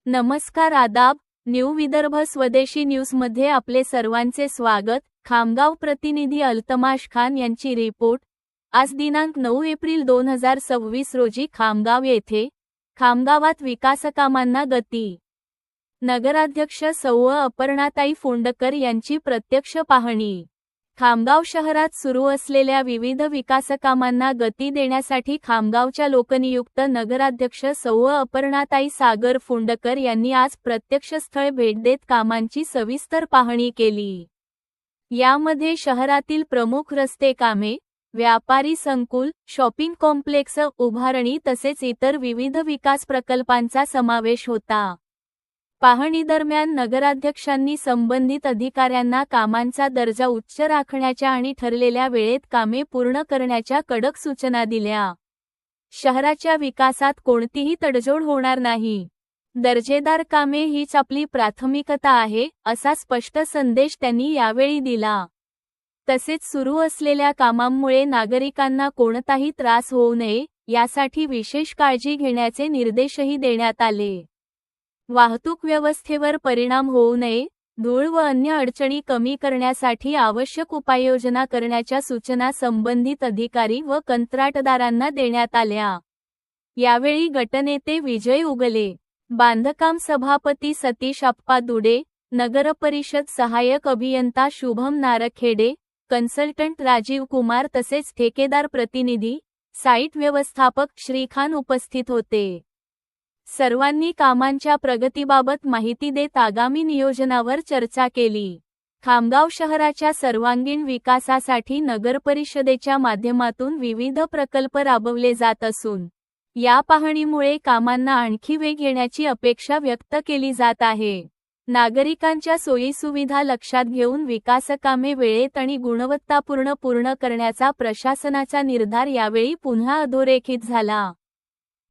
नमस्कार आदाब, न्यू विदर्भ स्वदेशी न्यूजमध्ये आपले सर्वांचे स्वागत। खामगाव प्रतिनिधी अल्तमाश खान यांची रिपोर्ट। आज दिनांक 9 एप्रिल 2026 रोजी खामगाव येथे खामगावात विकासकामांना गती। नगराध्यक्ष सौ अपर्णाताई फोंडकर यांची प्रत्यक्ष पाहणी। खामगाव शहरात सुरू असलेल्या विविध विकासकामांना गती देण्यासाठी खामगावच्या लोकनियुक्त नगराध्यक्ष सौ अपर्णाताई सागर फोंडकर यांनी आज प्रत्यक्ष स्थळ भेट देत कामांची सविस्तर पाहणी केली। यामध्ये शहरातील प्रमुख रस्ते कामे, व्यापारी संकुल, शॉपिंग कॉम्प्लेक्स उभारणी तसेच इतर विविध विकास प्रकल्पांचा समावेश होता। पाहणीदरम्यान नगराध्यक्षांनी संबंधित अधिकाऱ्यांना कामांचा दर्जा उच्च राखण्याच्या आणि ठरलेल्या वेळेत कामे पूर्ण करण्याच्या कडक सूचना दिल्या। शहराच्या विकासात कोणतीही तडजोड होणार नाही, दर्जेदार कामे हीच आपली प्राथमिकता आहे, असा स्पष्ट संदेश त्यांनी यावेळी दिला। तसेच सुरू असलेल्या कामांमुळे नागरिकांना कोणताही त्रास होऊ नये यासाठी विशेष काळजी घेण्याचे निर्देशही देण्यात आले। वाहतूक व्यवस्थेवर परिणाम होऊ नये, धूळ व अन्य अडचणी कमी करण्यासाठी आवश्यक उपाययोजना करण्याच्या सूचना संबंधित अधिकारी व कंत्राटदारांना देण्यात आल्या। यावेळी गटनेते विजय उगले, बांधकाम सभापती सतीश आप्पा दुडे, नगरपरिषद सहाय्यक अभियंता शुभम नारखेडे, कन्सल्टंट राजीव कुमार तसेच ठेकेदार प्रतिनिधी, साईट व्यवस्थापक श्रीखान उपस्थित होते। सर्वांनी कामांच्या प्रगतीबाबत माहिती देत आगामी नियोजनावर चर्चा केली। खामगाव शहराच्या सर्वांगीण विकासासाठी नगरपरिषदेच्या माध्यमातून विविध प्रकल्प राबवले जात असून या पाहणीमुळे कामांना आणखी वेग येण्याची अपेक्षा व्यक्त केली जात आहे। नागरिकांच्या सोयीसुविधा लक्षात घेऊन विकासकामे वेळेत आणि गुणवत्तापूर्ण पूर्ण करण्याचा प्रशासनाचा निर्धार यावेळी पुन्हा अधोरेखित झाला।